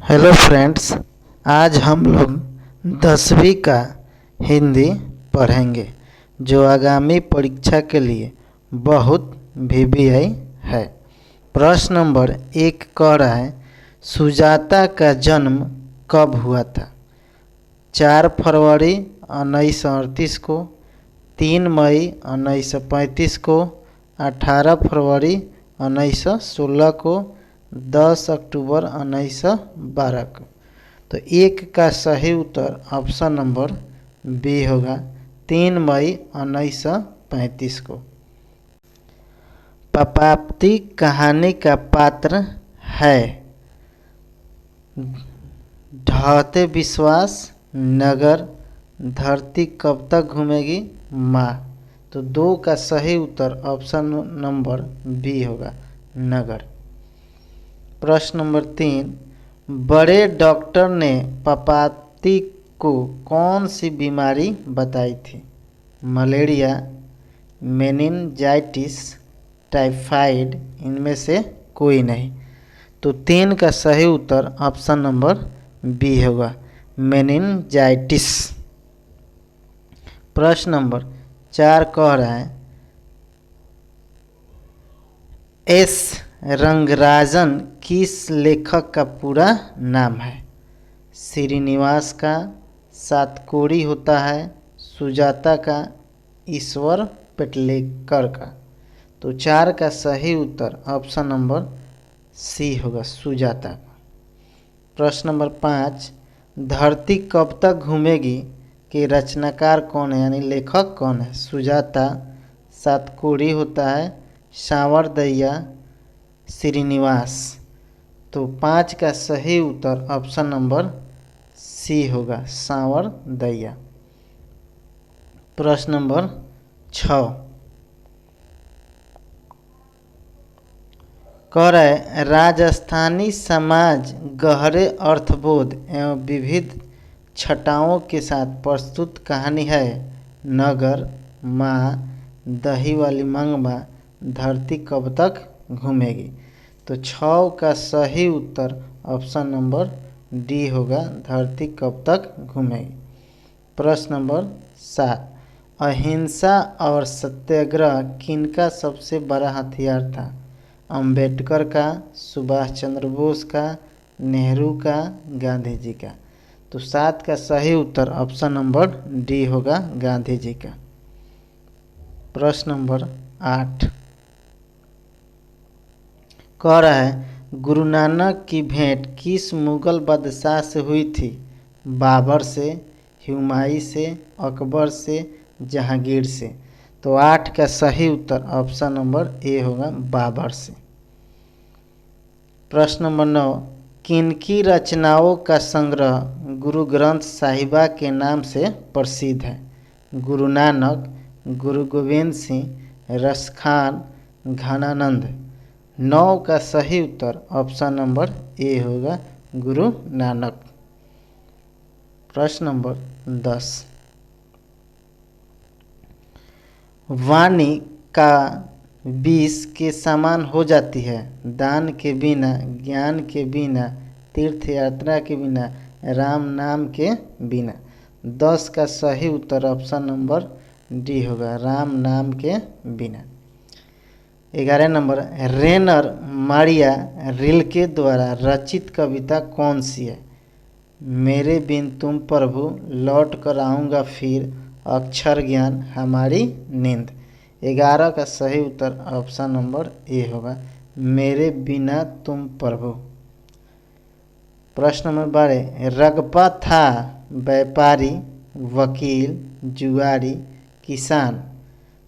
Hello friends, आज हम लोग 10वीं का हिंदी पढ़ेंगे जो आगामी परीक्षा के लिए बहुत वीवीआई है। प्रश्न नंबर 1 कह रहा है, सुजाता का जन्म कब हुआ था? 4 फरवरी 1938 को, 3 मई 1935 को, 18 फरवरी 1916 को, 10 अक्टूबर 1912 को। तो एक का सही उत्तर ऑप्शन नंबर बी होगा, 3 मई 1935 को। पापाती कहानी का पात्र है ढहते विश्वास, नगर, धरती कब तक घूमेगी, माँ। तो 2 का सही उत्तर ऑप्शन नंबर बी होगा, नगर। प्रश्न नंबर 3, बड़े डॉक्टर ने पापाती को कौन सी बीमारी बताई थी? मलेरिया, मेनिनजाइटिस, टाइफाइड, इनमें से कोई नहीं। तो 3 का सही उत्तर ऑप्शन नंबर बी होगा, मेनिनजाइटिस। प्रश्न नंबर 4 कह रहा है, एस रंगराजन किस लेखक का पूरा नाम है? श्रीनिवास का, सातकोड़ी होता है, सुजाता का, ईश्वर पेटलेकर का। तो 4 का सही उत्तर ऑप्शन नंबर सी होगा, सुजाता का। प्रश्न नंबर 5, धरती कब तक घूमेगी के रचनाकार कौन है, यानी लेखक कौन है? सुजाता, सातकोड़ी होता है, सांवरदैया, श्रीनिवास। तो 5 का सही उत्तर ऑप्शन नंबर सी होगा, सांवरदैया। प्रश्न नंबर 6 कह रहा है, राजस्थानी समाज गहरे अर्थबोध एवं विविध छटाओं के साथ प्रस्तुत कहानी है नगर, माँ, दही वाली मंगवा, धरती कब तक घूमेगी। तो 6 का सही उत्तर ऑप्शन नंबर डी होगा, धरती कब तक घूमेगी। प्रश्न नंबर 7, अहिंसा और सत्याग्रह किनका सबसे बड़ा हथियार था? अंबेडकर का, सुभाष चंद्र बोस का, नेहरू का, गांधी जी का। तो 7 का सही उत्तर ऑप्शन नंबर डी होगा, गांधी जी का। प्रश्न नंबर 8 कह रहा है, गुरु नानक की भेंट किस मुगल बादशाह से हुई थी? बाबर से, हुमायूं से, अकबर से, जहांगीर से। तो 8 का सही उत्तर ऑप्शन नंबर ए होगा, बाबर से। प्रश्न नंबर 9, किनकी रचनाओं का संग्रह गुरु ग्रंथ साहिबा के नाम से प्रसिद्ध है? गुरु नानक, गुरु गोविंद सिंह, रसखान, घनानंद। 9 का सही उत्तर ऑप्शन नंबर ए होगा, गुरु नानक। प्रश्न नंबर 10, वाणी का विष के समान हो जाती है दान के बिना, ज्ञान के बिना, तीर्थ यात्रा के बिना, राम नाम के बिना। 10 का सही उत्तर ऑप्शन नंबर डी होगा, राम नाम के बिना। 11 नंबर, रेनर मारिया रिल्के द्वारा रचित कविता कौन सी है? मेरे बिन तुम प्रभु, लौट कर आऊँगा फिर, अक्षर ज्ञान, हमारी नींद। 11 का सही उत्तर ऑप्शन नंबर ए होगा, मेरे बिना तुम प्रभु। प्रश्न नंबर 12, रगपा था व्यापारी, वकील, जुआरी, किसान।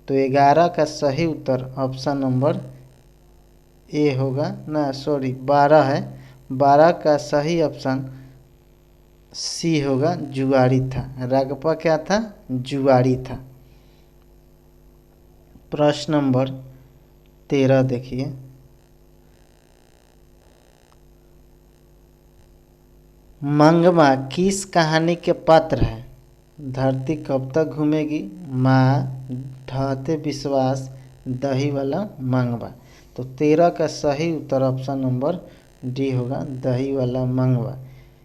तो 11 का सही उत्तर ऑप्शन नंबर ए होगा, 12 है, 12 का सही ऑप्शन सी होगा, जुआरी था। रगपा क्या था? जुआरी था। प्रश्न नंबर 13 देखिए, मंगवा किस कहानी के पात्र है? धरती कब तक घूमेगी, माँ, ढहते विश्वास, दही वाला मंगवा। तो 13 का सही उत्तर ऑप्शन नंबर डी होगा, दही वाला मंगवा।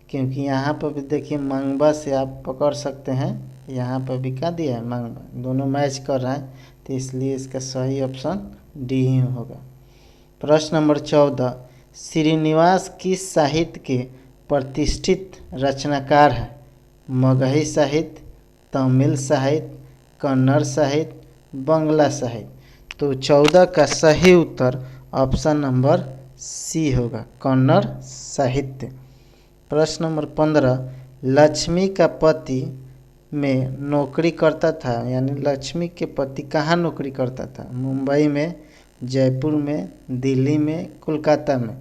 क्योंकि यहाँ पर भी देखिए मंगवा से आप पकड़ सकते हैं, यहाँ पर भी क्या दिया है मंगवा, दोनों मैच कर रहा है, तो इसलिए इसका सही ऑप्शन डी ही होगा। प्रश्न नंबर 14, श्रीनिवास किस साहित्य के प्रतिष्ठित रचनाकार हैं? मगही साहित्य, तमिल साहित्य, कन्नड़ साहित्य, बंगला साहित्य। तो 14 का सही उत्तर ऑप्शन नंबर सी होगा, कन्नड़ साहित्य। प्रश्न नंबर 15, लक्ष्मी का पति में नौकरी करता था, यानी लक्ष्मी के पति कहाँ नौकरी करता था? मुंबई में, जयपुर में, दिल्ली में, कोलकाता में।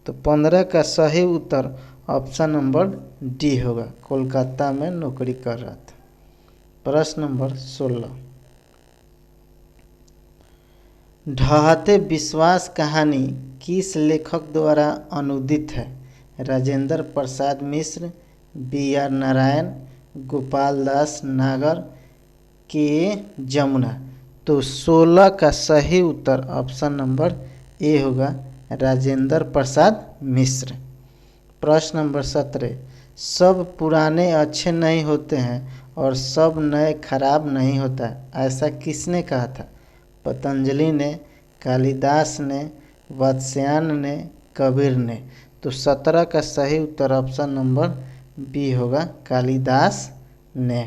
तो 15 का सही उत्तर ऑप्शन नंबर डी होगा, कोलकाता में नौकरी कर रहा था। प्रश्न नंबर 16, ढहते विश्वास कहानी किस लेखक द्वारा अनुदित है? राजेंद्र प्रसाद मिश्र, बी.आर. नारायण, गोपाल दास नागर, के जमुना। तो 16 का सही उत्तर ऑप्शन नंबर ए होगा, राजेंद्र प्रसाद मिश्र। प्रश्न नंबर 17, सब पुराने अच्छे नहीं होते हैं और सब नए खराब नहीं होता, ऐसा किसने कहा था? पतंजलि ने, कालिदास ने, वात्स्यायन ने, कबीर ने। तो 17 का सही उत्तर ऑप्शन नंबर बी होगा, कालिदास ने।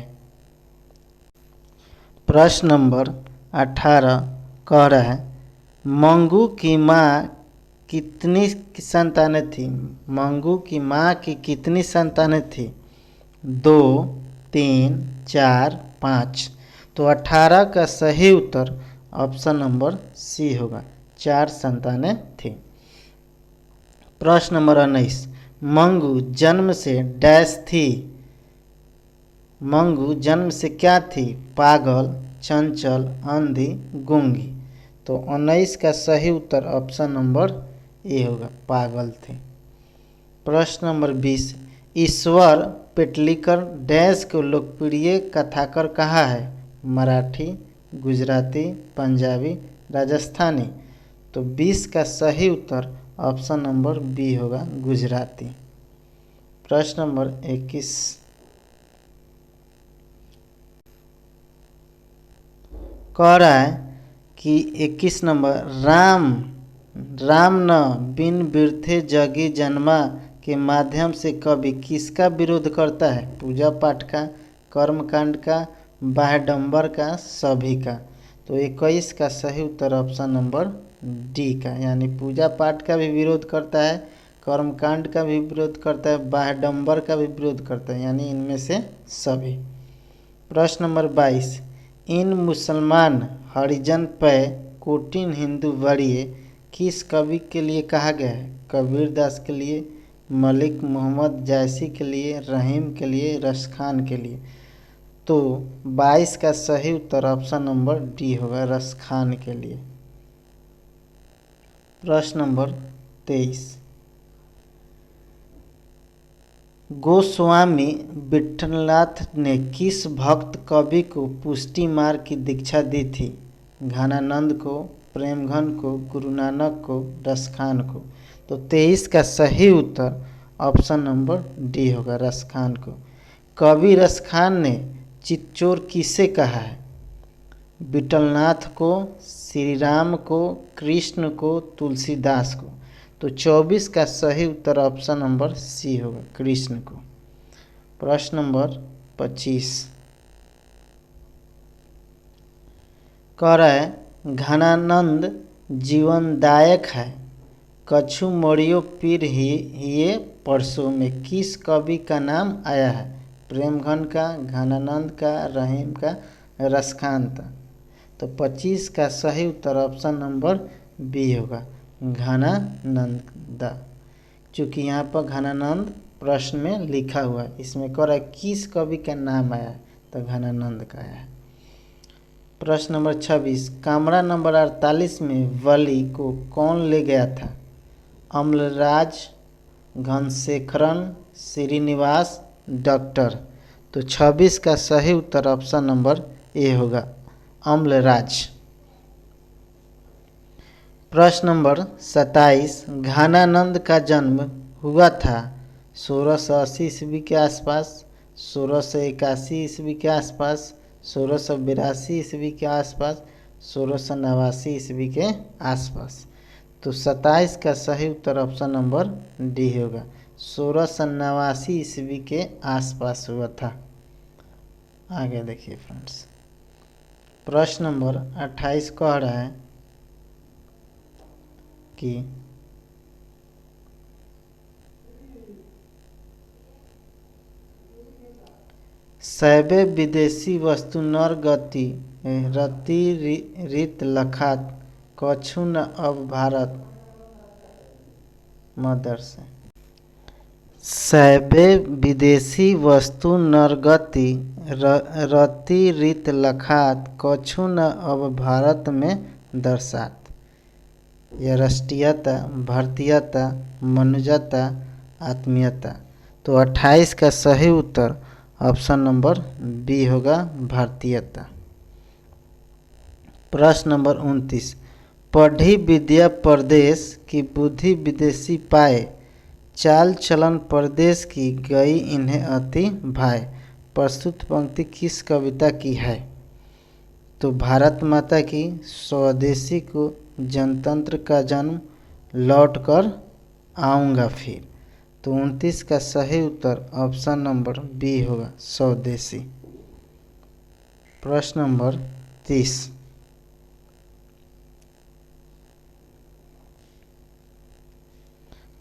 प्रश्न नंबर 18 कह रहा है, मंगू की माँ कितनी संतानें थी? मंगू की माँ की कितनी संतानें थी? 2, 3, 4, 5। तो 18 का सही उत्तर ऑप्शन नंबर सी होगा, 4 संतानें थी। प्रश्न नंबर 19, मंगू जन्म से डैश थी? मंगू जन्म से क्या थी? पागल, चंचल, अंधी, गूंगी। तो 19 का सही उत्तर ऑप्शन नंबर ए होगा, पागल थी। प्रश्न नंबर 20, ईश्वर पेटलीकर डैश को लोकप्रिय कथाकार कहाँ है? मराठी, गुजराती, पंजाबी, राजस्थानी। तो 20 का सही उत्तर ऑप्शन नंबर बी होगा, गुजराती। प्रश्न नंबर 21, कह रहा है कि 21 नंबर, राम न बिन बिरथे जगी जन्मा के माध्यम से कवि किसका विरोध करता है? पूजा पाठ का, कर्मकांड का, बाह्यडंबर का, सभी का। तो 21 का सही उत्तर ऑप्शन नंबर डी का, यानी पूजा पाठ का भी विरोध करता है, कर्मकांड का भी विरोध करता है, बाह्यडंबर का भी विरोध करता है, यानी इनमें से सभी। प्रश्न नंबर 22, इन मुसलमान हरिजन पे कोटिन हिंदू वरीय किस कवि के लिए कहा गया है? कबीर दास के लिए, मलिक मोहम्मद जायसी के लिए, रहीम के लिए, रसखान के लिए। तो 22 का सही उत्तर ऑप्शन नंबर डी होगा, रसखान के लिए। प्रश्न नंबर 23, गोस्वामी विठलनाथ ने किस भक्त कवि को पुष्टि मार्ग की दीक्षा दी थी? घनानंद को, प्रेमघन को, गुरु नानक को, रसखान को। तो 23 का सही उत्तर ऑप्शन नंबर डी होगा, रसखान को। कवि रसखान ने चित्चोर किसे कहा है? विठलनाथ को, श्री राम को, कृष्ण को, तुलसीदास को। तो 24 का सही उत्तर ऑप्शन नंबर सी होगा, कृष्ण को। प्रश्न नंबर 25 कह रहा है, घनानंद जीवनदायक है, कछु मोड़ियो पीर ही परसों में किस कवि का नाम आया है? प्रेमघन का, घनानंद का, रहीम का, रसखान का। तो 25 का सही उत्तर ऑप्शन नंबर बी होगा, घनानंद। चूँकि यहाँ पर घनानंद प्रश्न में लिखा हुआ है, इसमें कह रहा है किस कवि का नाम आया है, तो घनानंद का आया है। प्रश्न नंबर 26, कामरा नंबर 48 में वली को कौन ले गया था? अम्लराज, घनशेखरन, श्रीनिवास, डॉक्टर। तो 26 का सही उत्तर ऑप्शन नंबर ए होगा, अम्लराज। प्रश्न नंबर 27, घनानंद का जन्म हुआ था 1680 ईस्वी के आसपास, 1681 ईस्वी के आसपास, 1682 ईस्वी के आसपास, 1689 ईस्वी के आसपास। तो 27 का सही उत्तर ऑप्शन नंबर डी होगा। 1689 ईस्वी के आसपास हुआ था। आगे देखिए फ्रेंड्स, प्रश्न नंबर 28 कह रहा है कि सैबे विदेशी वस्तु नर गति रति रीत लखात कछु न अब भारत मदर से। सैबे विदेशी वस्तु नरगति रति रीत लखात कछु न अब भारत में दर्शात। यह राष्ट्रीयता, भारतीयता, मनुजता, आत्मीयता। तो 28 का सही उत्तर ऑप्शन नंबर बी होगा, भारतीयता। प्रश्न नंबर 29, पढ़ी विद्या परदेश की बुद्धि विदेशी पाए, चाल चलन परदेश की गई इन्हें अति भाए। प्रस्तुत पंक्ति किस कविता की है? तो भारत माता की, स्वदेशी को, जनतंत्र का जन्म, लौट कर आऊँगा फिर। तो 29 का सही उत्तर ऑप्शन नंबर बी होगा, स्वदेशी। प्रश्न नंबर 30,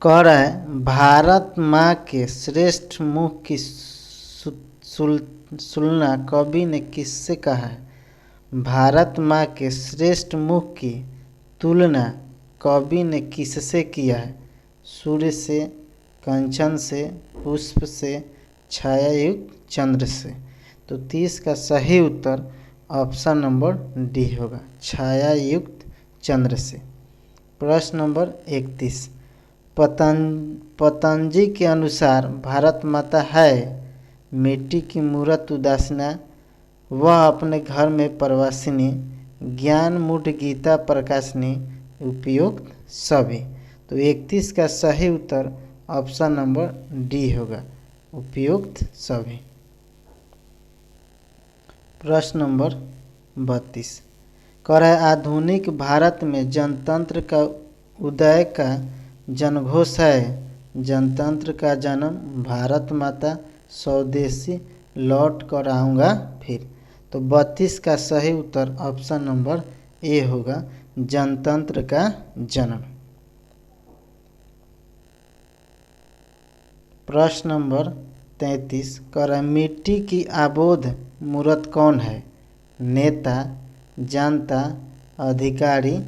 कह रहा है भारत माँ के श्रेष्ठ मुख की तुलना कवि ने किससे कहा है? भारत माँ के श्रेष्ठ मुख की तुलना कवि ने किससे किया है? सूर्य से, कंचन से, पुष्प से, छायायुक्त चंद्र से। तो 30 का सही उत्तर ऑप्शन नंबर डी होगा, छायायुक्त चंद्र से। प्रश्न नंबर 31, पतंजलि के अनुसार भारत माता है मिट्टी की मूरत उदासीना, वह अपने घर में प्रवासिनी, ज्ञान मूढ़ गीता प्रकाशनी, उपयुक्त सभी। तो 31 का सही उत्तर ऑप्शन नंबर डी होगा, उपयुक्त सभी। प्रश्न नंबर 32, कह रहा है आधुनिक भारत में जनतंत्र का उदय का जनघोष है, जनतंत्र का जन्म, भारत माता, स्वदेशी, लौट कर आऊँगा फिर। तो 32 का सही उत्तर ऑप्शन नंबर ए होगा, जनतंत्र का जन्म। प्रश्न नंबर 33, कर मिट्टी की आबोध मूरत कौन है? नेता, जानता, अधिकारी,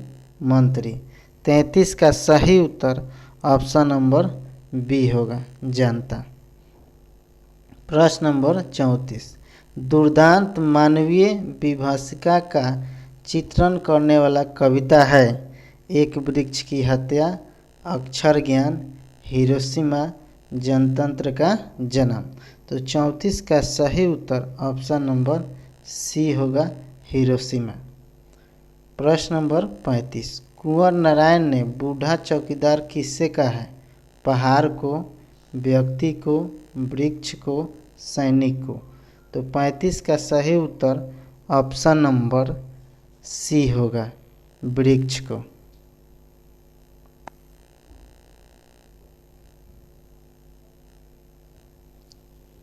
मंत्री। 33 का सही उत्तर ऑप्शन नंबर बी होगा, जानता। प्रश्न नंबर 34, दुर्दांत मानवीय विभीषिका का चित्रण करने वाला कविता है? एक वृक्ष की हत्या, अक्षर ज्ञान, हिरोशिमा, जनतंत्र का जन्म। तो 34 का सही उत्तर ऑप्शन नंबर सी होगा, हिरोशिमा। प्रश्न नंबर 35, कुंवर नारायण ने बूढ़ा चौकीदार किससे कहा है? पहाड़ को, व्यक्ति को, वृक्ष को, सैनिक को। तो 35 का सही उत्तर ऑप्शन नंबर सी होगा, वृक्ष को।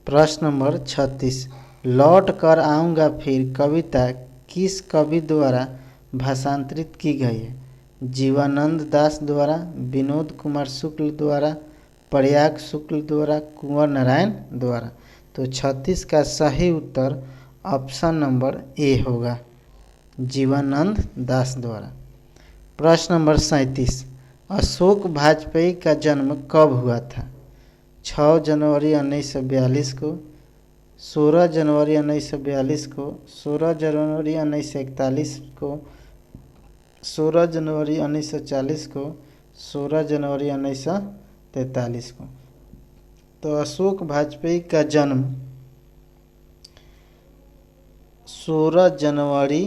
प्रश्न नंबर 36, लौट कर आऊँगा फिर कविता किस कवि द्वारा भाषांतरित की गई है? जीवानंद दास द्वारा, विनोद कुमार शुक्ल द्वारा, प्रयाग शुक्ल द्वारा, कुंवर नारायण द्वारा। तो 36 का सही उत्तर ऑप्शन नंबर ए होगा, जीवानंद दास द्वारा। प्रश्न नंबर 37, अशोक वाजपेयी का जन्म कब हुआ था? 6 जनवरी 1942 को, 16 जनवरी 1942 को, 16 जनवरी 1941 को, 16 जनवरी 1940 को, 16 जनवरी 1943 को। तो अशोक वाजपेयी का जन्म 16 जनवरी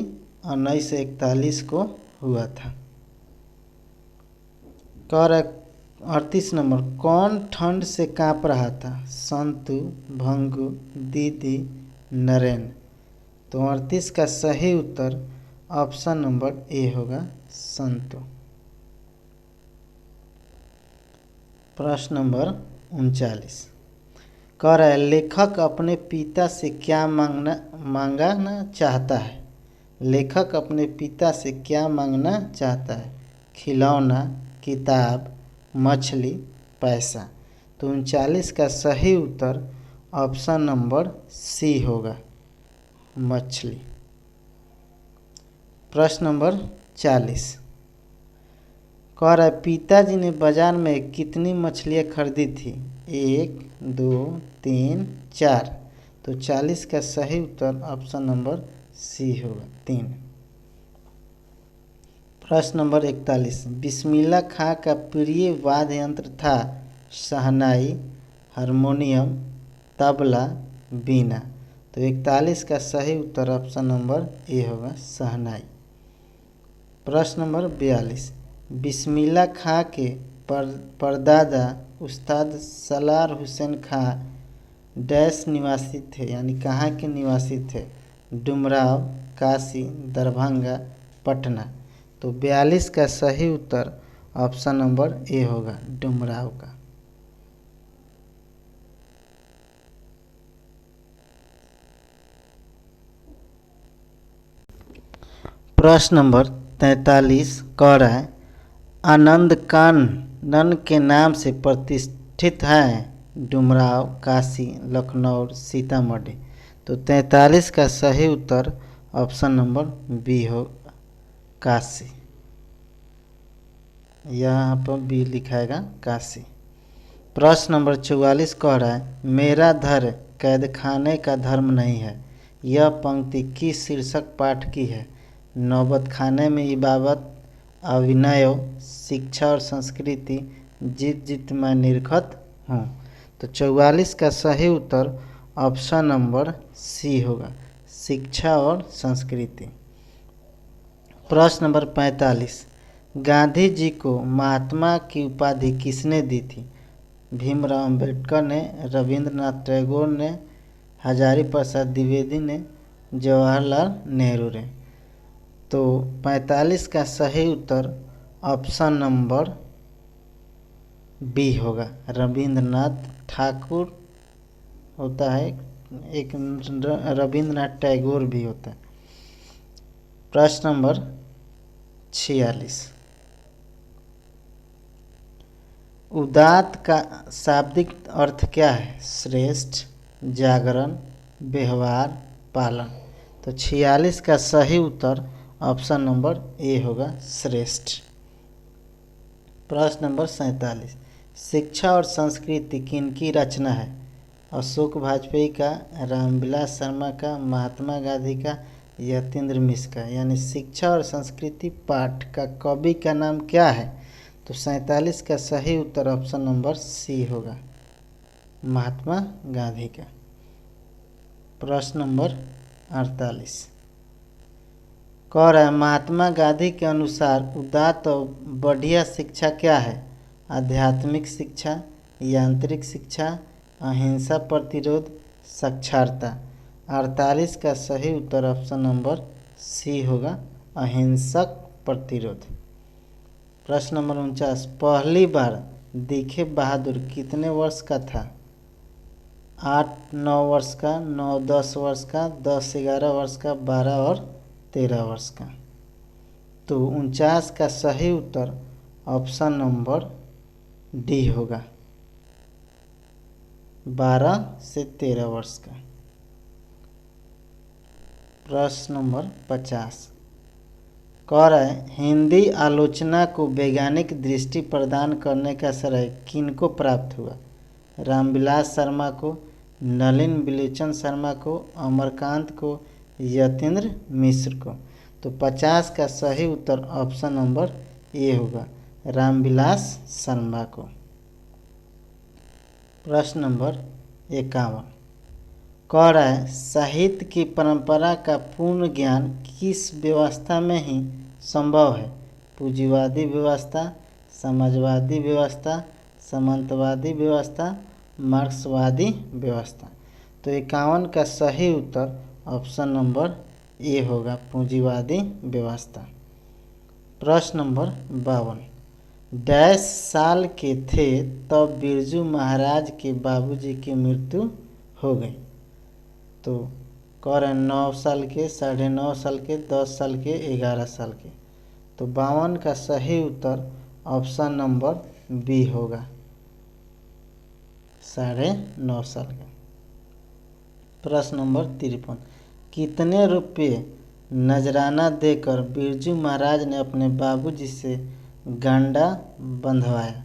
1941 को हुआ था। 38 नंबर, कौन ठंड से काँप रहा था? संतु, भंगु, दीदी, नरेन। तो 38 का सही उत्तर ऑप्शन नंबर ए होगा, संतु। प्रश्न नंबर 39 कह रहा है, लेखक अपने पिता से क्या मांगना चाहता है? लेखक अपने पिता से क्या मांगना चाहता है? खिलौना, किताब, मछली, पैसा। तो 39 का सही उत्तर ऑप्शन नंबर सी होगा, मछली। प्रश्न नंबर 40 कह रहा है, पिताजी ने बाजार में कितनी मछलियाँ खरीदी थी? 1, 2, 3, 4। तो 40 का सही उत्तर ऑप्शन नंबर सी होगा, 3। प्रश्न नंबर 41, बिस्मिल्लाह खां का प्रिय वाद्य यंत्र था? शहनाई, हारमोनियम, तबला, बीना। तो 41 का सही उत्तर ऑप्शन नंबर ए होगा, शहनाई। प्रश्न नंबर 42, बिस्मिल्लाह खां के परदादा उस्ताद सलार हुसैन खां डैश निवासी थे, यानी कहाँ के निवासी थे? डुमराव, काशी, दरभंगा, पटना। तो 42 का सही उत्तर ऑप्शन नंबर ए होगा, डुमराव का। प्रश्न नंबर 43 कह रहा है, आनंद कानन के नाम से प्रतिष्ठित है? डुमराव, काशी, लखनऊ, सीतामढ़ी। तो 43 का सही उत्तर ऑप्शन नंबर बी होगा, काशी। यहाँ पर बी लिखाएगा, काशी। प्रश्न नंबर 44 कह रहा है, मेरा धर्म कैदखाने का धर्म नहीं है। यह पंक्ति किस शीर्षक पाठ की है? नौबत खाने में इबादत, अभिनय, शिक्षा और संस्कृति, जीत जीत मैं निरखत हूँ। तो 44 का सही उत्तर ऑप्शन नंबर सी होगा, शिक्षा और संस्कृति। प्रश्न नंबर 45, गांधी जी को महात्मा की उपाधि किसने दी थी? भीमराव अंबेडकर ने, रविंद्रनाथ टैगोर ने, हजारी प्रसाद द्विवेदी ने, जवाहरलाल नेहरू ने। तो 45 का सही उत्तर ऑप्शन नंबर बी होगा, रविंद्रनाथ ठाकुर होता है, एक रविंद्रनाथ टैगोर भी होता है। प्रश्न नंबर 46, उदात्त का शाब्दिक अर्थ क्या है? श्रेष्ठ, जागरण, व्यवहार, पालन। तो 46 का सही उत्तर ऑप्शन नंबर ए होगा, श्रेष्ठ। प्रश्न नंबर 47, शिक्षा और संस्कृति किनकी रचना है? अशोक वाजपेयी का, रामविलास शर्मा का, महात्मा गांधी का, यतीन्द्र मिश्र का। यानी शिक्षा और संस्कृति पाठ का कवि का नाम क्या है? तो 47 का सही उत्तर ऑप्शन नंबर सी होगा, महात्मा गांधी का। प्रश्न नंबर 48 कह रहा है, महात्मा गांधी के अनुसार उदात्त और बढ़िया शिक्षा क्या है? आध्यात्मिक शिक्षा, यांत्रिक शिक्षा, अहिंसा प्रतिरोध, साक्षरता। 48 का सही उत्तर ऑप्शन नंबर सी होगा, अहिंसक प्रतिरोध। प्रश्न नंबर 49, पहली बार दिखे बहादुर कितने वर्ष का था? 8-9 वर्ष का, 9-10 वर्ष का, 10-11 वर्ष का, 12 और 13 वर्ष का। तो 49 का सही उत्तर ऑप्शन नंबर डी होगा, 12 से 13 वर्ष का। प्रश्न नंबर 50 कह रहा है, हिंदी आलोचना को वैज्ञानिक दृष्टि प्रदान करने का श्रेय किनको प्राप्त हुआ? रामविलास शर्मा को, नलिन विलोचन शर्मा को, अमरकांत को, यतीन्द्र मिश्र को। तो 50 का सही उत्तर ऑप्शन नंबर ए होगा, रामविलास शर्मा को। प्रश्न नंबर 51 कह रहा है, साहित्य की परंपरा का पूर्ण ज्ञान किस व्यवस्था में ही संभव है? पूंजीवादी व्यवस्था, समाजवादी व्यवस्था, सामंतवादी व्यवस्था, मार्क्सवादी व्यवस्था। तो 51 का सही उत्तर ऑप्शन नंबर ए होगा, पूंजीवादी व्यवस्था। प्रश्न नंबर 52, डैश साल के थे तब बिरजू महाराज के बाबूजी की मृत्यु हो गई। तो कह रहे हैं 9 साल के, 9.5 साल के, 10 साल के, 11 साल के। तो 52 का सही उत्तर ऑप्शन नंबर बी होगा, 9.5 साल का। प्रश्न नंबर 53, कितने रुपये नजराना देकर बिरजू महाराज ने अपने बाबूजी से गांडा बंधवाया?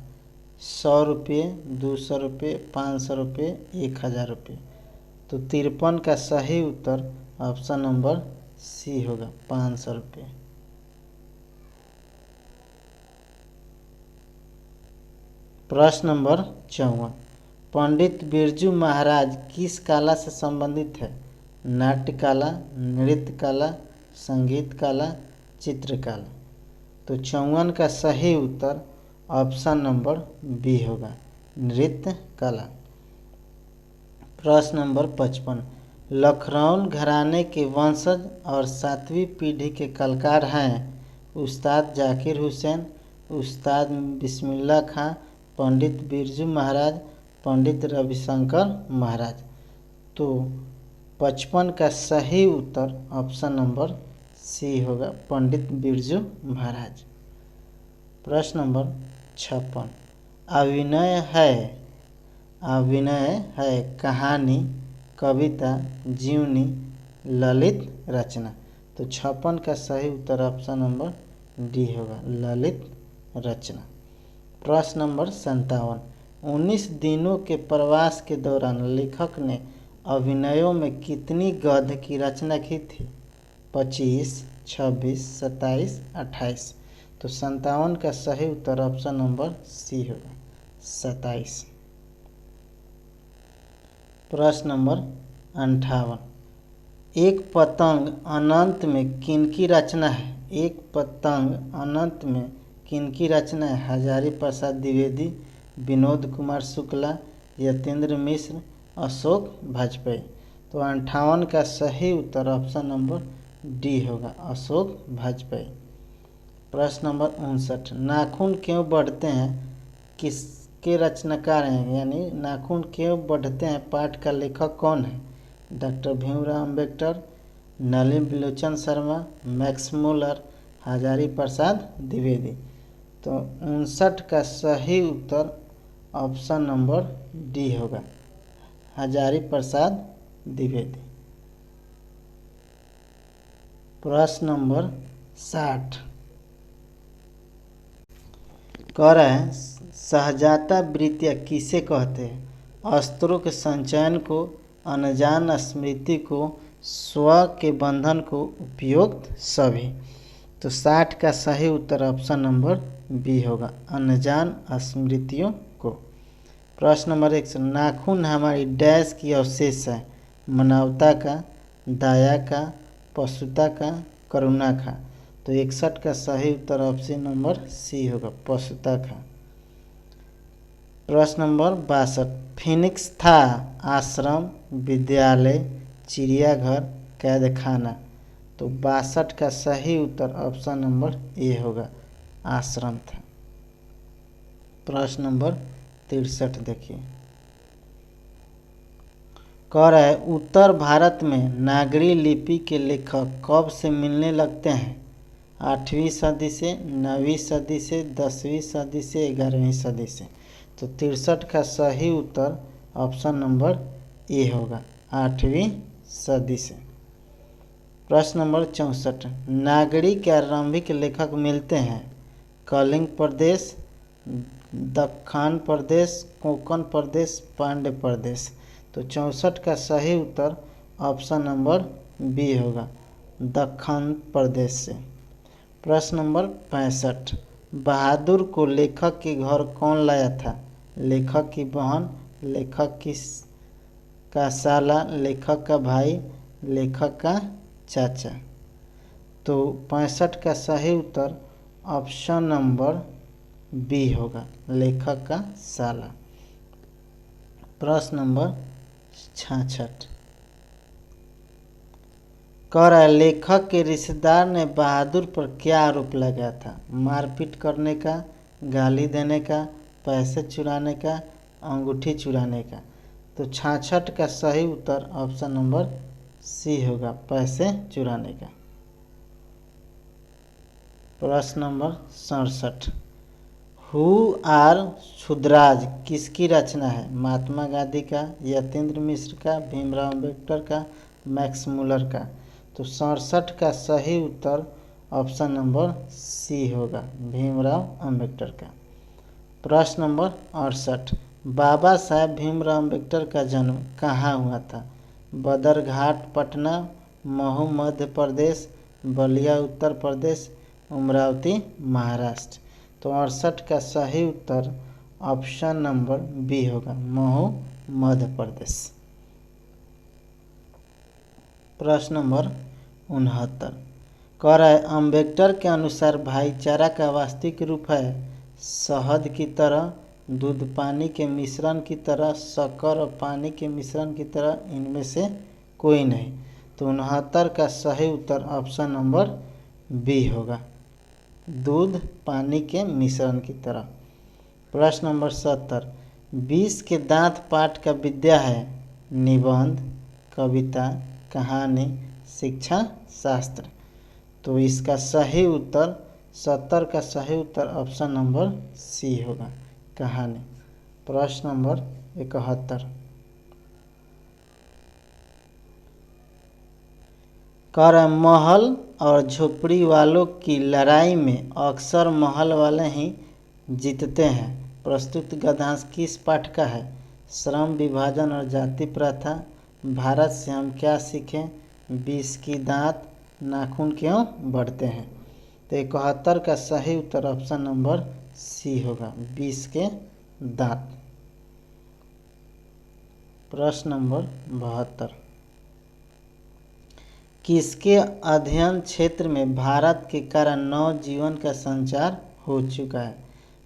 100 रुपये, 200 रुपये, 500 रुपये, 1000 रुपये। तो 53 का सही उत्तर ऑप्शन नंबर सी होगा, 500 रुपये। प्रश्न नंबर 54, पंडित बिरजू महाराज किस कला से संबंधित है? नाट्य कला, नृत्य कला, संगीत कला, चित्रकला। तो 54 का सही उत्तर ऑप्शन नंबर बी होगा, नृत्य कला। प्रश्न नंबर 55, लखनऊ घराने के वंशज और 7वीं पीढ़ी के कलाकार हैं उस्ताद जाकिर हुसैन, उस्ताद बिस्मिल्लाह खां, पंडित बिरजू महाराज, पंडित रविशंकर महाराज। तो 55 का सही उत्तर ऑप्शन नंबर सी होगा, पंडित बिरजू महाराज। प्रश्न नंबर 56, अभिनय है कहानी, कविता, जीवनी, ललित रचना। तो 56 का सही उत्तर ऑप्शन नंबर डी होगा, ललित रचना। प्रश्न नंबर 57, 19 दिनों के प्रवास के दौरान लेखक ने अभिनयों में कितनी गद्य की रचना की थी? 25, 26, 27, 28। तो 57 का सही उत्तर ऑप्शन नंबर सी होगा, 27। प्रश्न नंबर 58, एक पतंग अनंत में किनकी रचना है? एक पतंग अनंत में किनकी रचना है? हजारी प्रसाद द्विवेदी, विनोद कुमार शुक्ला, यतेंद्र मिश्र, अशोक वाजपेयी। तो 58 का सही उत्तर ऑप्शन नंबर डी होगा, अशोक वाजपेयी। प्रश्न नंबर 59, नाखून क्यों बढ़ते हैं किसके रचनाकार हैं? यानी नाखून क्यों बढ़ते हैं पाठ का लेखक कौन है? डॉक्टर भीमराव अम्बेडकर, नलिनी बिलोचन शर्मा, मैक्स मुलर, हजारी प्रसाद द्विवेदी। तो 59 का सही उत्तर ऑप्शन नंबर डी होगा, हजारी प्रसाद द्विवेदी। प्रश्न नंबर 60, कह रहा है सहजाता वृत्तियाँ किसे कहते हैं? अस्त्रों के संचयन को, अनजान स्मृति को, स्व के बंधन को, उपयुक्त सभी। तो 60 का सही उत्तर ऑप्शन नंबर बी होगा, अनजान स्मृतियों को। प्रश्न नंबर 1, नाखून हमारी डैश की अवशेष है? मानवता का, दया का, पशुता का, करुणा का। तो 61 का सही उत्तर ऑप्शन नंबर सी होगा, पशुता का। प्रश्न नंबर 62, फिनिक्स था आश्रम, विद्यालय, चिड़ियाघर, कैद खाना। तो 62 का सही उत्तर ऑप्शन नंबर ए होगा, आश्रम था। प्रश्न नंबर 63 देखिए, कह रहा है उत्तर भारत में नागरी लिपि के लेखक कब से मिलने लगते हैं? 8वीं सदी से, 9वीं सदी से, 10वीं सदी से, 11वीं सदी से। तो 63 का सही उत्तर ऑप्शन नंबर ए होगा, 8वीं सदी से। प्रश्न नंबर 64, नागरी के आरंभिक लेखक मिलते हैं? कलिंग प्रदेश, दक्खन प्रदेश, कोंकण प्रदेश, पांड्य प्रदेश। तो 64 का सही उत्तर ऑप्शन नंबर बी होगा, दक्खन प्रदेश से। प्रश्न नंबर 65, बहादुर को लेखक के घर कौन लाया था? लेखक की बहन, लेखक का साला, लेखक का भाई, लेखक का चाचा। तो 65 का सही उत्तर ऑप्शन नंबर बी होगा, लेखक का साला। प्रश्न नंबर 66 कह रहा है, लेखक के रिश्तेदार ने बहादुर पर क्या आरोप लगाया था? मारपीट करने का, गाली देने का, पैसे चुराने का, अंगूठी चुराने का। तो 66 का सही उत्तर ऑप्शन नंबर सी होगा, पैसे चुराने का। प्रश्न नंबर 67 हु आर शुद्राज किसकी रचना है? महात्मा गांधी का, यतीन्द्र मिश्र का, भीमराव अम्बेडकर का, मैक्स मुलर का। तो 67 का सही उत्तर ऑप्शन नंबर सी होगा, भीमराव अम्बेडकर का। प्रश्न नंबर 68 बाबा साहेब भीमराव अम्बेडकर का जन्म कहाँ हुआ था? बदरघाट पटना, महू मध्य प्रदेश, बलिया उत्तर प्रदेश, अमरावती महाराष्ट्र। तो 68 का सही उत्तर ऑप्शन नंबर बी होगा, महू मध्य प्रदेश। प्रश्न नंबर 69 कह रहा है, अम्बेडकर के अनुसार भाईचारा का वास्तविक रूप है शहद की तरह, दूध पानी के मिश्रण की तरह, शक्कर और पानी के मिश्रण की तरह, इनमें से कोई नहीं। तो 69 का सही उत्तर ऑप्शन नंबर बी होगा, दूध पानी के मिश्रण की तरह। प्रश्न नंबर 70 20 के दांत पाठ का विद्या है निबंध, कविता, कहानी, शिक्षा शास्त्र। तो इसका सही उत्तर 70 का सही उत्तर ऑप्शन नंबर सी होगा, कहानी। प्रश्न नंबर 71 कर महल और झोपड़ी वालों की लड़ाई में अक्सर महल वाले ही जीतते हैं। प्रस्तुत गद्यांश किस पाठ का है? श्रम विभाजन और जाति प्रथा, भारत से हम क्या सीखें, 20 की दांत, नाखून क्यों बढ़ते हैं। तो 71 का सही उत्तर ऑप्शन नंबर सी होगा, 20 के दांत। प्रश्न नंबर 72 किसके अध्ययन क्षेत्र में भारत के कारण नव जीवन का संचार हो चुका है?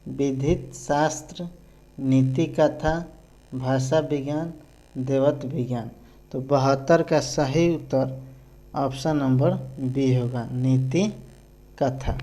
विधित शास्त्र, नीति कथा, भाषा विज्ञान, देवत्व विज्ञान। तो 72 का सही उत्तर ऑप्शन नंबर बी होगा, नीति कथा।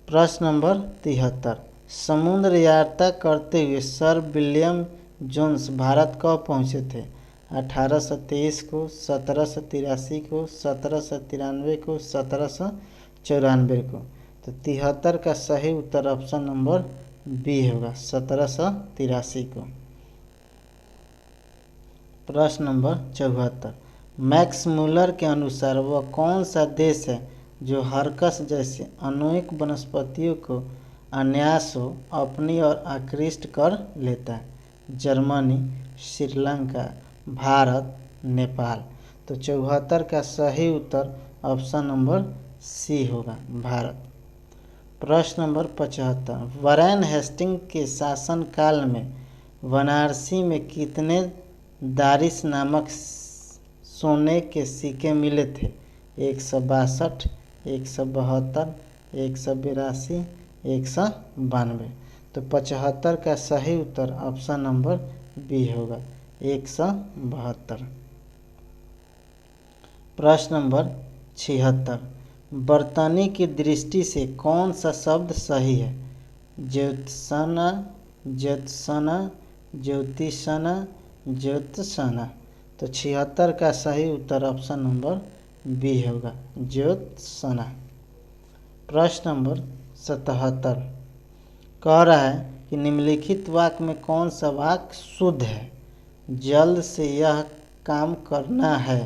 प्रश्न नंबर 73 समुद्र यात्रा करते हुए सर विलियम जोन्स भारत कब पहुंचे थे? 1823 को, 1783 को, 1793 को, 1794 को। तो 73 का सही उत्तर ऑप्शन नंबर बी होगा, 1783 को। प्रश्न नंबर 74 मैक्स मुलर के अनुसार वह कौन सा देश है जो हरकस जैसे अनेक वनस्पतियों को अनायासों अपनी ओर आकृष्ट कर लेता है? जर्मनी, श्रीलंका, भारत, नेपाल। तो 74 का सही उत्तर ऑप्शन नंबर सी होगा, भारत। प्रश्न नंबर 75 वॉरेन हेस्टिंग के शासनकाल में वाराणसी में कितने दारिश नामक सोने के सिक्के मिले थे? 162, 172, 182, 192। तो 75 का सही उत्तर ऑप्शन नंबर बी होगा, 172। प्रश्न नंबर 76 बर्तनी की दृष्टि से कौन सा शब्द सही है? ज्योत्सना, ज्योत्सना, ज्योतिषना, ज्योत्सना। तो 76 का सही उत्तर ऑप्शन नंबर बी होगा, ज्योत्सना। प्रश्न नंबर 77 कह रहा है कि निम्नलिखित वाक्य में कौन सा वाक्य शुद्ध है? जल्द से यह काम करना है,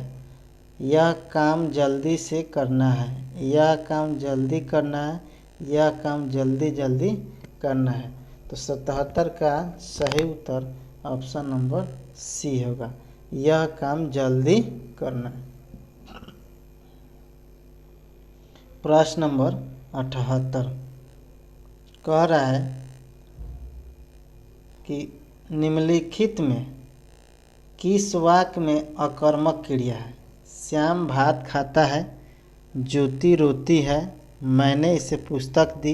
यह काम जल्दी से करना है, यह काम जल्दी करना है, यह काम जल्दी जल्दी करना है। तो 77 का सही उत्तर ऑप्शन नंबर सी होगा, यह काम जल्दी करना है। प्रश्न नंबर 78 कह रहा है कि निम्नलिखित में किस वाक्य में अकर्मक क्रिया है? श्याम भात खाता है, ज्योति रोती है, मैंने इसे पुस्तक दी,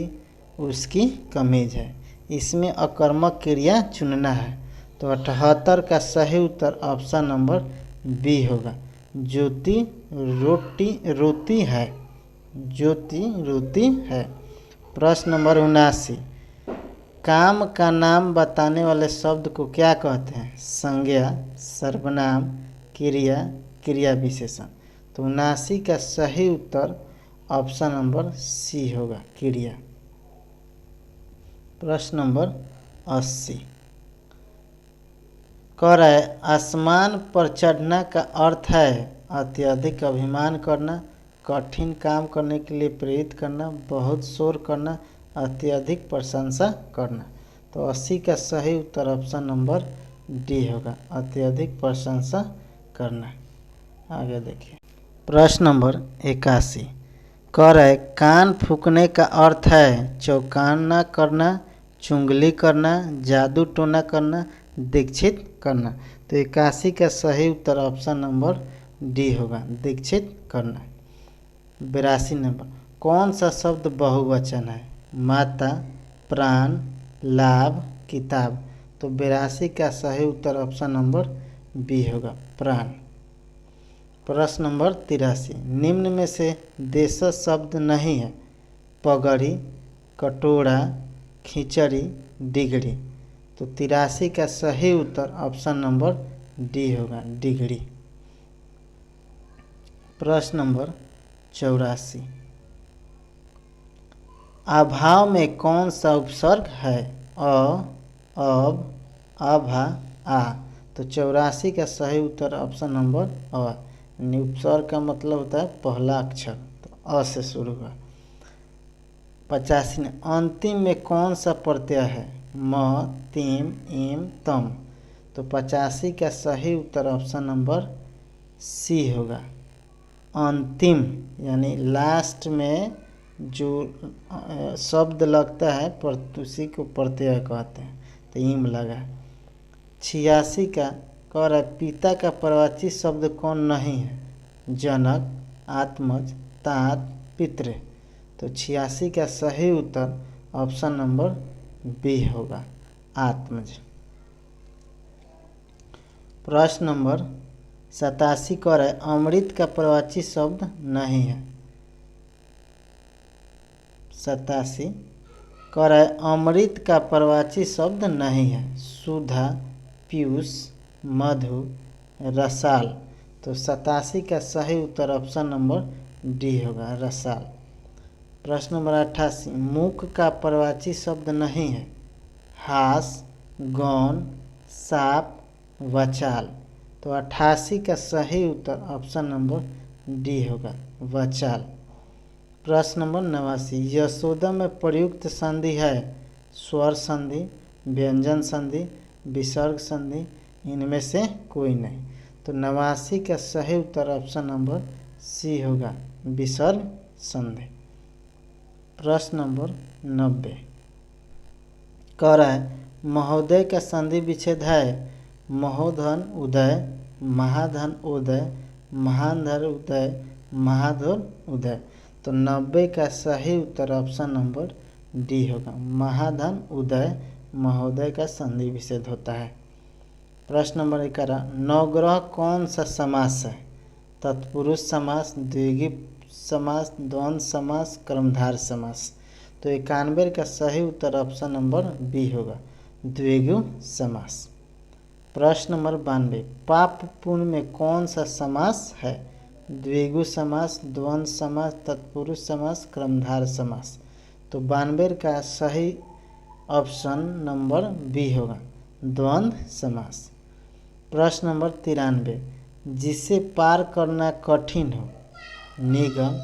उसकी कमीज है। इसमें अकर्मक क्रिया चुनना है। तो 78 का सही उत्तर ऑप्शन नंबर बी होगा। ज्योति रोती है। ज्योति रोती है। प्रश्न नंबर 79, काम का नाम बताने वाले शब्द को क्या कहते हैं? संज्ञा, सर्वनाम, क्रिया, क्रिया विशेषण। तो 79 का सही उत्तर ऑप्शन नंबर सी होगा, क्रिया। प्रश्न नंबर 80, कह रहा है आसमान पर चढ़ना का अर्थ है अत्यधिक अभिमान करना, कठिन काम करने के लिए प्रेरित करना, बहुत शोर करना, अत्यधिक प्रशंसा करना। तो 80 का सही उत्तर ऑप्शन नंबर डी होगा, अत्यधिक प्रशंसा करना। आगे देखिए प्रश्न नंबर 81, कह रहे कान फूकने का अर्थ है चौकाना करना, चुंगली करना, जादू टोना करना, दीक्षित करना। तो 81 का सही उत्तर ऑप्शन नंबर डी होगा, दीक्षित करना। 82 नंबर, कौन सा शब्द बहुवचन है? माता, प्राण, लाभ, किताब। तो 82 का सही उत्तर ऑप्शन नंबर बी होगा, प्राण। प्रश्न नंबर 83, निम्न में से देश शब्द नहीं है? पगड़ी, कटोरा, खिचड़ी, डिगरी। तो 83 का सही उत्तर ऑप्शन नंबर डी होगा, डिगरी। प्रश्न नंबर 84, अभाव में कौन सा उपसर्ग है? अब, अभा, आ। तो 84 का सही उत्तर ऑप्शन नंबर अ। उपसर्ग का मतलब होता है पहला अक्षर, तो अ से शुरू हुआ। 85 में अंतिम में कौन सा प्रत्यय है? म, तिम, इम, तम। तो 85 का सही उत्तर ऑप्शन नंबर सी होगा, अंतिम, यानी लास्ट में जो शब्द लगता है पर उसी को प्रत्यय कहते हैं। तो इम लगा। 86 का कह रहा है पिता का प्रवाची शब्द कौन नहीं है? जनक, आत्मज, तात, पितृ। तो 86 का सही उत्तर ऑप्शन नंबर बी होगा, आत्मज। प्रश्न नंबर 87 कह रहा है अमृत का प्रवाची शब्द नहीं है। 87 कह रहा है अमृत का प्रवाची शब्द नहीं है। सुधा, पीयूष, मधु, रसाल। तो 87 का सही उत्तर ऑप्शन नंबर डी होगा, रसाल। प्रश्न नंबर 88, मुख का प्रवाची शब्द नहीं है? हास, गौन, साप, वचाल। तो 88 का सही उत्तर ऑप्शन नंबर डी होगा, वचाल। प्रश्न नंबर 89, यशोदा में प्रयुक्त संधि है? स्वर संधि, व्यंजन संधि, विसर्ग संधि, इनमें से कोई नहीं। तो 89 का सही उत्तर ऑप्शन नंबर सी होगा, विसर्ग संधि। प्रश्न नंबर 90 कह रहा है महोदय का संधि विच्छेद है? महोधन उदय, महाधन उदय, महाधर उदय, महाधुर उदय। तो 90 का सही उत्तर ऑप्शन नंबर डी होगा, महाधन उदय महोदय का संधि विच्छेद होता है। प्रश्न नंबर 11, नवग्रह कौन सा समास है? तत्पुरुष समास, द्विगु समास, द्वंद्व समास, कर्मधार समास। तो 91 का सही उत्तर ऑप्शन नंबर बी होगा, द्विगु समास। प्रश्न नंबर 92, पाप पुण्य में कौन सा समास है? द्विगु समास, द्वंद्व समास, तत्पुरुष समास, कर्मधार समास। तो 92 का सही ऑप्शन नंबर बी होगा, द्वंद्व समास। प्रश्न नंबर 93, जिसे पार करना कठिन हो? निगम,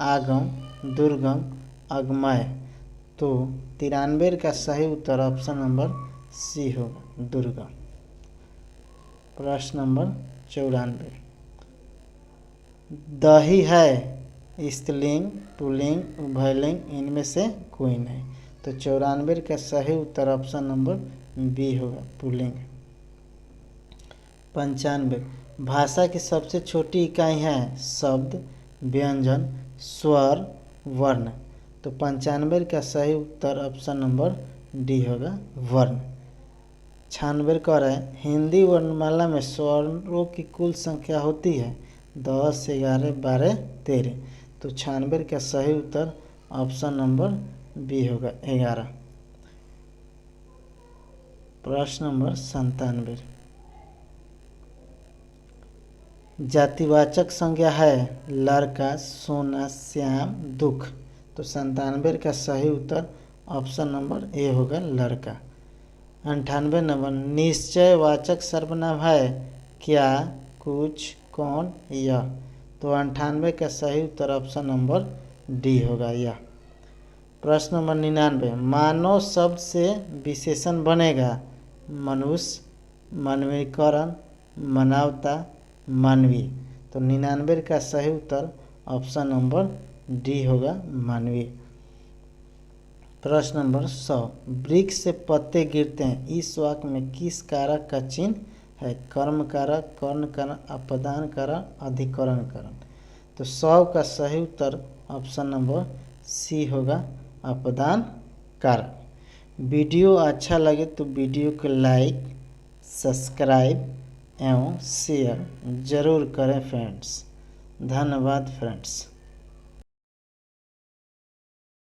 आगम, दुर्गम, अगमय। तो 93 का सही उत्तर ऑप्शन नंबर सी होगा, दुर्गम। प्रश्न नंबर 94, दही है स्त्रीलिंग, पुल्लिंग, उभयलिंग, इनमें से कोई नहीं। तो 94 का सही उत्तर ऑप्शन नंबर बी होगा, पुल्लिंग। 95, भाषा की सबसे छोटी इकाई है? शब्द, व्यंजन, स्वर, वर्ण। तो 95 का सही उत्तर ऑप्शन नंबर डी होगा वर्ण। 96 कह रहा है हिंदी वर्णमाला में स्वरों की कुल संख्या होती है 10, 11, 12, 13। तो 96 का सही उत्तर ऑप्शन नंबर बी होगा 11। प्रश्न नंबर 97, जातिवाचक संज्ञा है लड़का, सोना, श्याम, दुख। तो 97 का सही उत्तर ऑप्शन नंबर ए होगा लड़का। 98 नंबर निश्चयवाचक सर्वनाम है क्या, कुछ, कौन, यह। तो 98 का सही उत्तर ऑप्शन नंबर डी होगा यह। प्रश्न नंबर 99, मानव शब्द से विशेषण बनेगा मनुष्य, मानवीकरण, मानवता, मानवीय। तो 99 का सही उत्तर ऑप्शन नंबर डी होगा मानवीय। प्रश्न नंबर 100, वृक्ष से पत्ते गिरते हैं इस वाक्य में किस कारक का चिन्ह है? कर्म कारक, कर्ण कारक, अपदान कारक, अधिकरण कारक। तो 100 का सही उत्तर ऑप्शन नंबर सी होगा अपदान कारक। वीडियो अच्छा लगे तो वीडियो को लाइक, सब्सक्राइब एवं शेयर जरूर करें फ्रेंड्स। धन्यवाद फ्रेंड्स।